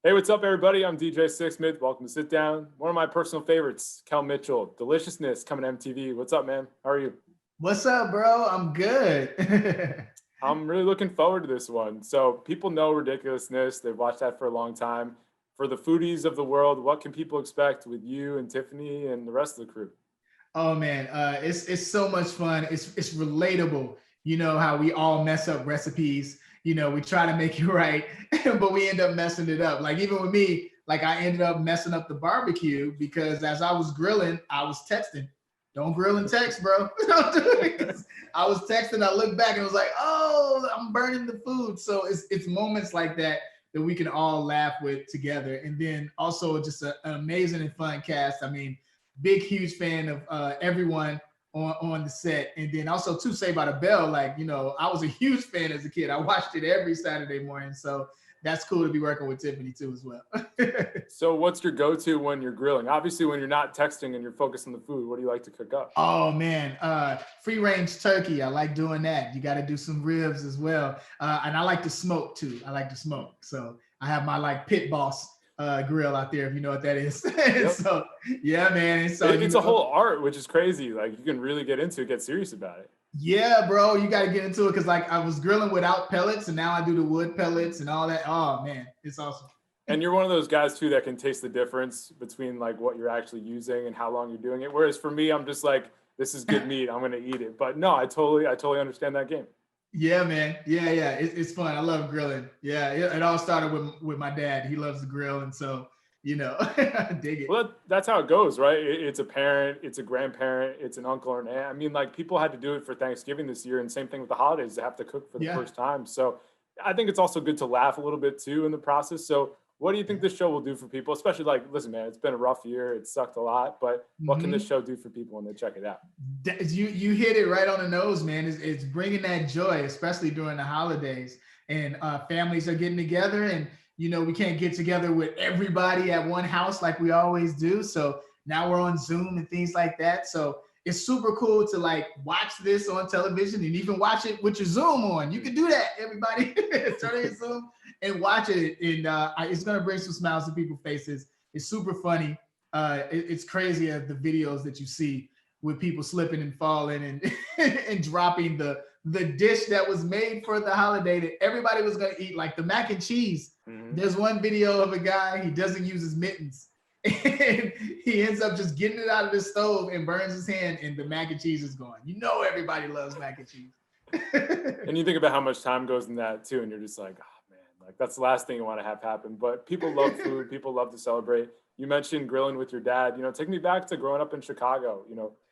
Hey, what's up, everybody? I'm DJ Sixsmith. Welcome to Sit Down. One of my personal favorites, Kel Mitchell, Deliciousness, coming to MTV. What's up, man? How are you? What's up, bro? I'm good. I'm really looking forward to this one. So, people know Ridiculousness. They've watched that for a long time. For the foodies of the world, what can people expect with you and Tiffany and the rest of the crew? Oh man, it's so much fun. It's relatable. You know how we all mess up recipes. We try to make it right, but we end up messing it up. Like even with me, like I ended up messing up the barbecue because as I was grilling, I was texting. Don't grill and text, bro. Don't do it. I was texting. I looked back and was like, oh, I'm burning the food. So it's moments like that that we can all laugh with together. And then also just an amazing and fun cast. I mean, big huge fan of everyone on the set. And then also too, Saved by the Bell, like I was a huge fan as a kid. I watched it every Saturday morning, so that's cool to be working with Tiffany too as well. So, what's your go-to when you're grilling? Obviously, when you're not texting and you're focused on the food, what do you like to cook up? Oh man, free range turkey. I like doing that. You got to do some ribs as well, and I like to smoke too. I like to smoke, so I have my like pit boss grill out there, if you know what that is. Yep. So yeah, man. And so It's a whole art, which is crazy. Like, you can really get into it, get serious about it. yeah, bro, you got to get into it because like I was grilling without pellets, and now I do the wood pellets and all that. Oh man, it's awesome. And you're one of those guys too that can taste the difference between like what you're actually using and how long you're doing it. Whereas for me, I'm just like, this is good meat, I'm gonna eat it. But no, I totally understand that game. Yeah, man. Yeah. It's fun. I love grilling. Yeah, it all started with my dad. He loves to grill, and so I dig it. Well, that's how it goes, right? It's a parent, it's a grandparent, it's an uncle or an aunt. I mean, like people had to do it for Thanksgiving this year, and same thing with the holidays. They have to cook for the Yeah. first time. So I think it's also good to laugh a little bit too in the process. So what do you think this show will do for people? Especially like, listen, man, it's been a rough year. It sucked a lot, but what can this Hmm. show do for people when they check it out? You hit it right on the nose, man. It's bringing that joy, especially during the holidays, and families are getting together, and we can't get together with everybody at one house like we always do. So now we're on Zoom and things like that. So it's super cool to like watch this on television and even watch it with your Zoom on. You can do that, everybody. Turn on your Zoom and watch it, and it's gonna bring some smiles to people's faces. It's super funny. It's crazy the videos that you see with people slipping and falling and and dropping the dish that was made for the holiday that everybody was going to eat, like the mac and cheese. Mm-hmm. There's one video of a guy, he doesn't use his mittens, and he ends up just getting it out of the stove and burns his hand, and the mac and cheese is gone. Everybody loves mac and cheese. And you think about how much time goes in that too, and you're just like, oh man, like that's the last thing you want to have happen. But people love food, people love to celebrate. You mentioned grilling with your dad. Take me back to growing up in Chicago.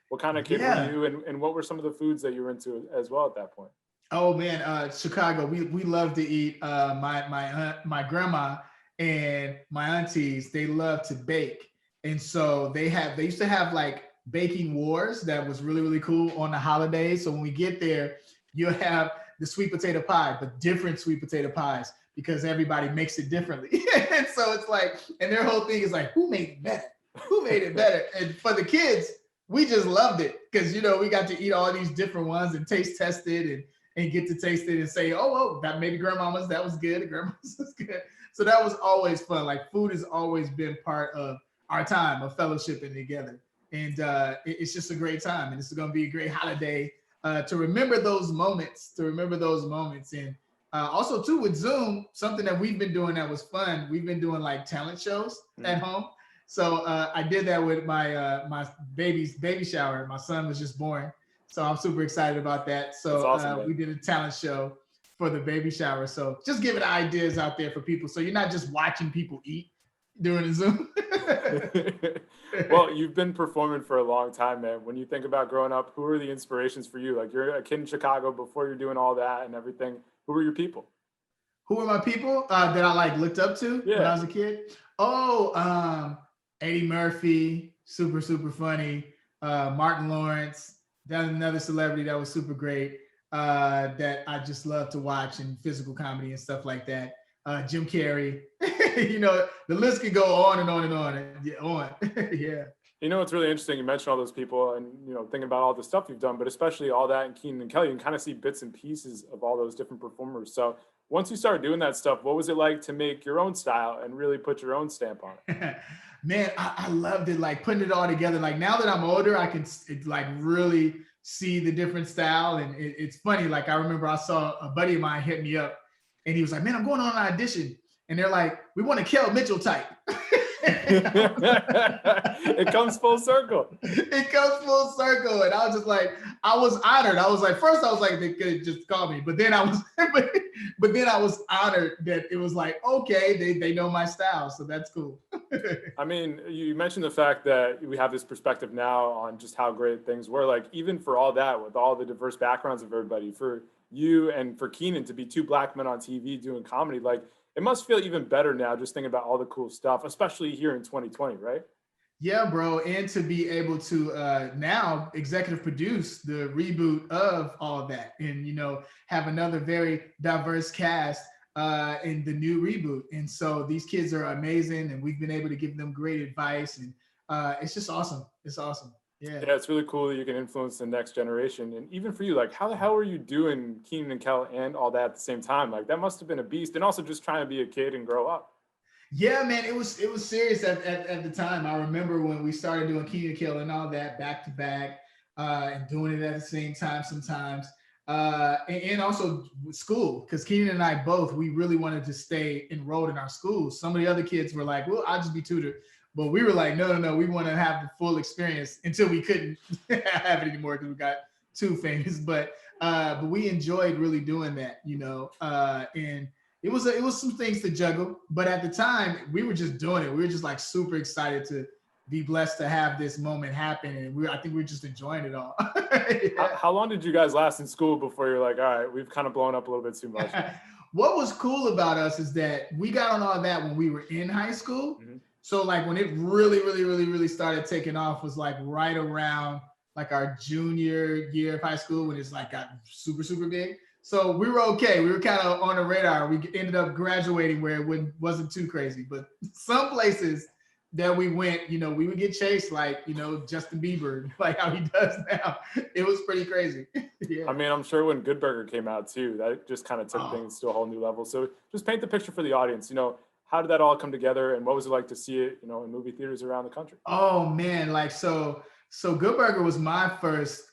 What kind of kid were Yeah. you, and what were some of the foods that you were into as well at that point? Oh man, Chicago. We love to eat. My grandma and my aunties, they love to bake, and so they used to have like baking wars that was really really cool on the holidays. So when we get there, you'll have the sweet potato pie, but different sweet potato pies because everybody makes it differently. And so it's like, and their whole thing is like, who made it better? Who made it better? And for the kids, we just loved it because we got to eat all these different ones and taste test it and get to taste it and say, oh, that maybe grandmama's, that was good, grandma's was good. So that was always fun. Like food has always been part of our time of fellowshipping together. And it's just a great time. And it's going to be a great holiday to remember those moments, And also too with Zoom, something that we've been doing that was fun. We've been doing like talent shows at home. So I did that with my baby's baby shower. My son was just born, so I'm super excited about that. That's So awesome, we did a talent show for the baby shower. So just giving ideas out there for people, so you're not just watching people eat during the Zoom. man. Well, you've been performing for a long time, man. When you think about growing up, who are the inspirations for you? Like you're a kid in Chicago before you're doing all that and everything. Who are your people? Who are my people that I like looked up to when I Yeah. was a kid? Oh, Eddie Murphy, super super funny. Martin Lawrence, that's another celebrity that was super great. That I just love to watch in physical comedy and stuff like that. Jim Carrey, the list could go on and on and on and on. Yeah. It's really interesting. You mentioned all those people and, thinking about all the stuff you've done, but especially all that in Keenan and Kel, you can kind of see bits and pieces of all those different performers. So once you started doing that stuff, what was it like to make your own style and really put your own stamp on it? Man, I loved it, like putting it all together. Like now that I'm older, I can like really see the different style. And it's funny, like I remember I saw a buddy of mine hit me up and he was like, man, I'm going on an audition. And they're like, we want a Kel Mitchell type. It comes full circle. It comes full circle. And I was just like, I was honored. I was like, first I was like, they could just call me. But then I was, but then I was honored that it was like, okay, they know my style. So that's cool. I mean, you mentioned the fact that we have this perspective now on just how great things were. Like, even for all that, with all the diverse backgrounds of everybody, for you and for Keenan to be two black men on TV doing comedy, like, it must feel even better now just thinking about all the cool stuff, especially here in 2020, right? Yeah, bro. And to be able to now executive produce the reboot of all that and, you know, have another very diverse cast in the new reboot. And so these kids are amazing and we've been able to give them great advice and it's just awesome. It's awesome. Yeah. Yeah, it's really cool that you can influence the next generation. And even for you, like, how the hell are you doing Keenan and Kel and all that at the same time? Like, that must have been a beast. And also just trying to be a kid and grow up. Yeah, man, it was serious at the time. I remember when we started doing Keenan and Kel and all that back to back and doing it at the same time sometimes. And also school, because Keenan and I both, we really wanted to stay enrolled in our schools. Some of the other kids were like, well, I'll just be tutored. But we were like, no, we want to have the full experience until we couldn't have it anymore because we got too famous. But we enjoyed really doing that, you know, and it was some things to juggle. But at the time, we were just doing it. We were just like super excited to be blessed to have this moment happen. And I think we were just enjoying it all. Yeah. How long did you guys last in school before you're like, all right, we've kind of blown up a little bit too much? What was cool about us is that we got on all that when we were in high school. Mm-hmm. So like when it really started taking off was like right around like our junior year of high school when it's like got super big. So we were okay. We were kind of on the radar. We ended up graduating where it wasn't too crazy. But some places that we went, you know, we would get chased like, you know, Justin Bieber, like how he does now. It was pretty crazy. Yeah. I mean, I'm sure when Good Burger came out too, that just kind of took things to a whole new level. So just paint the picture for the audience, you know, how did that all come together and what was it like to see it, you know, in movie theaters around the country? Oh man, like so Good Burger was my first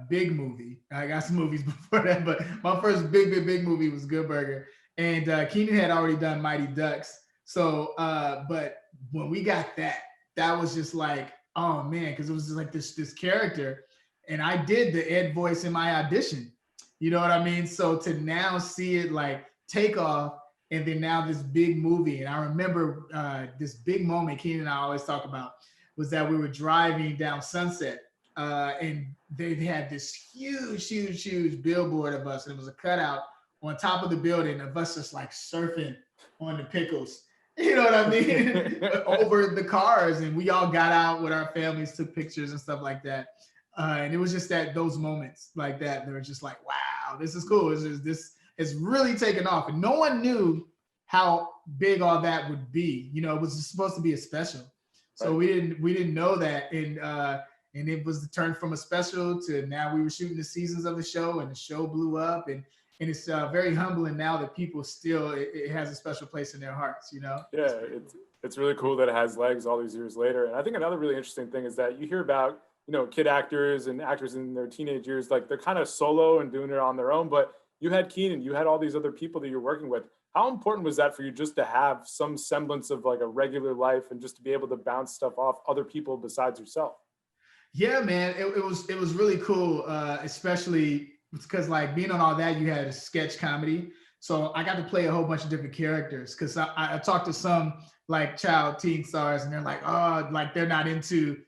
big movie. I got some movies before that, but my first big movie was Good Burger. And Keenan had already done Mighty Ducks. So, but when we got that was just like, oh man, because it was just like this character. And I did the Ed voice in my audition. You know what I mean? So to now see it like take off, and then now this big movie. And I remember this big moment Keenan and I always talk about was that we were driving down Sunset and they had this huge billboard of us. And it was a cutout on top of the building of us just like surfing on the pickles. You know what I mean? Over the cars. And we all got out with our families, took pictures and stuff like that. And it was just those moments like that. They were just like, wow, this is cool. This is really taken off. And no one knew how big all that would be. You know, it was supposed to be a special. So right. we didn't know that. And it was the turn from a special to now we were shooting the seasons of the show and the show blew up. And it's very humbling now that people still, it has a special place in their hearts, you know? Yeah, it's really cool that it has legs all these years later. And I think another really interesting thing is that you hear about, you know, kid actors and actors in their teenage years, like they're kind of solo and doing it on their own, but you had Keenan, you had all these other people that you're working with. How important was that for you just to have some semblance of like a regular life and just to be able to bounce stuff off other people besides yourself? Yeah, man, it was really cool, especially because like being on all that, you had a sketch comedy. So I got to play a whole bunch of different characters because I talked to some like child teen stars and they're like, oh, like they're not into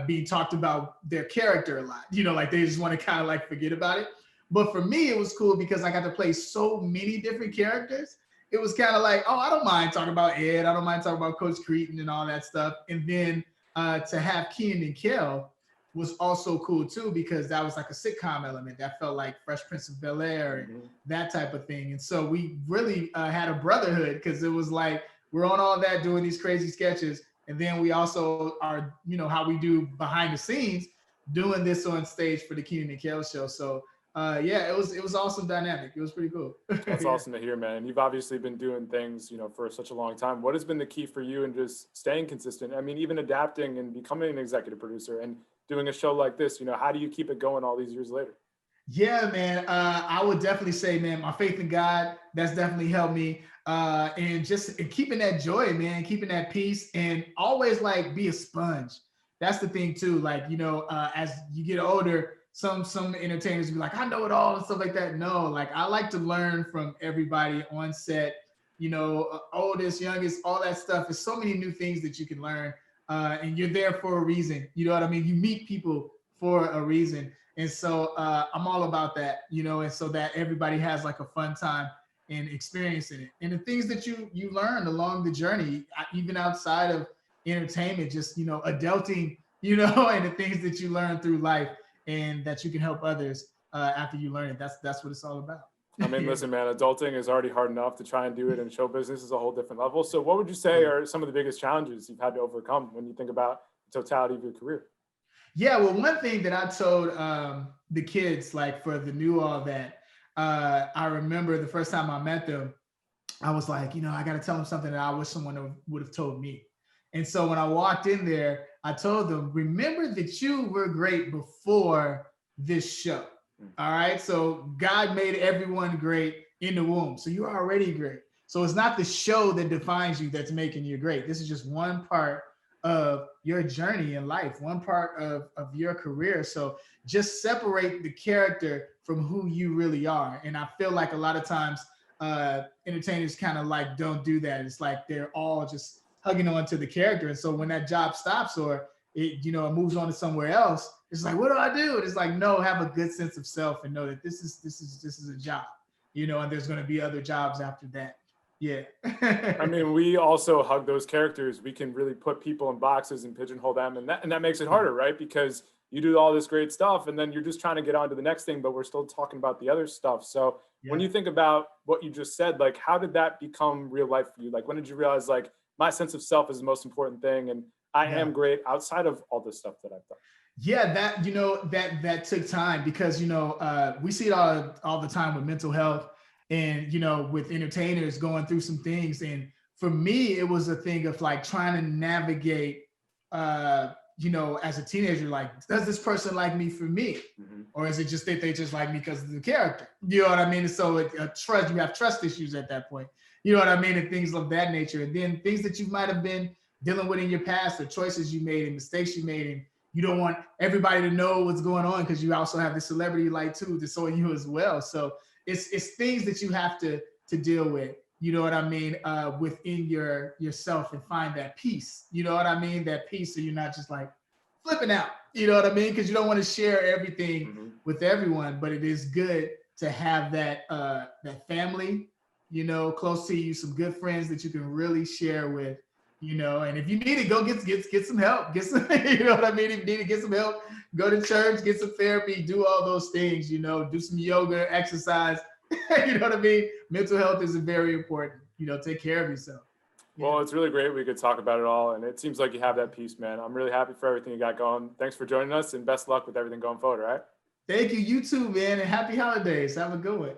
being talked about their character a lot. You know, like they just want to kind of like forget about it. But for me, it was cool because I got to play so many different characters. It was kind of like, oh, I don't mind talking about Ed. I don't mind talking about Coach Cretin and all that stuff. And then to have Keenan and Kel was also cool too, because that was like a sitcom element that felt like Fresh Prince of Bel-Air and that type of thing. And so we really had a brotherhood because it was like, we're on all that doing these crazy sketches. And then we also are, you know, how we do behind the scenes, doing this on stage for the Keenan and Kel show. So yeah, it was awesome dynamic. It was pretty cool. That's Yeah. awesome to hear, man. You've obviously been doing things, for such a long time. What has been the key for you in just staying consistent? I mean, even adapting and becoming an executive producer and doing a show like this, how do you keep it going all these years later? Yeah, man. I would definitely say, man, my faith in God, that's definitely helped me. And just and keeping that joy, man, keeping that peace, and always like be a sponge. That's the thing too. Like, as you get older, some entertainers be like, I know it all and stuff like that. No, like I like to learn from everybody on set, oldest, youngest, all that stuff. There's so many new things that you can learn. And you're there for a reason. You know what I mean? You meet people for a reason. And so I'm all about that, and so that everybody has like a fun time and experiencing it. And the things that you learn along the journey, even outside of entertainment, just adulting, and the things that you learn through life and that you can help others after you learn it. That's what it's all about. I mean, listen, man, adulting is already hard enough. To try and do it in show business is a whole different level. So what would you say Yeah. are some of the biggest challenges you've had to overcome when you think about the totality of your career? Yeah, well, one thing that I told the kids, like for the new all that, I remember the first time I met them, I was like, I got to tell them something that I wish someone would have told me. And so when I walked in there, I told them, remember that you were great before this show. All right. So God made everyone great in the womb. So you're already great. So it's not the show that defines you that's making you great. This is just one part of your journey in life, one part of your career. So just separate the character from who you really are. And I feel like a lot of times entertainers kind of like don't do that. It's like they're all just hugging on to the character. And so when that job stops or it moves on to somewhere else, it's like, what do I do? And it's like, no, have a good sense of self and know that this is a job, and there's going to be other jobs after that. Yeah. I mean, we also hug those characters. We can really put people in boxes and pigeonhole them, and that makes it harder, right? Because you do all this great stuff, and then you're just trying to get on to the next thing, but we're still talking about the other stuff. So when Yeah. you think about what you just said, like, how did that become real life for you? Like, when did you realize, like, my sense of self is the most important thing, and I Yeah. am great outside of all this stuff that I've done? Yeah, that took time because we see it all the time with mental health and with entertainers going through some things. And for me, it was a thing of like trying to navigate, as a teenager, like, does this person like me for me, or is it just that they just like me because of the character? You know what I mean? And so you have trust issues at that point. You know what I mean, and things of that nature. And then things that you might have been dealing with in your past, or choices you made and mistakes you made, and you don't want everybody to know what's going on because you also have the celebrity light too to show you as well. So it's things that you have to deal with. You know what I mean? Within yourself and find that peace. You know what I mean? That peace, so you're not just like flipping out. You know what I mean? Because you don't want to share everything with everyone, but it is good to have that family, close to you, some good friends that you can really share with. And if you need it, go get some help. Get some, you know what I mean? If you need to get some help, go to church, get some therapy, do all those things, do some yoga, exercise. You know what I mean? Mental health is very important. Take care of yourself. Well, it's really great we could talk about it all, and it seems like you have that peace, man. I'm really happy for everything you got going. Thanks for joining us, and best luck with everything going forward, all right? Thank you. You too, man, and happy holidays. Have a good one.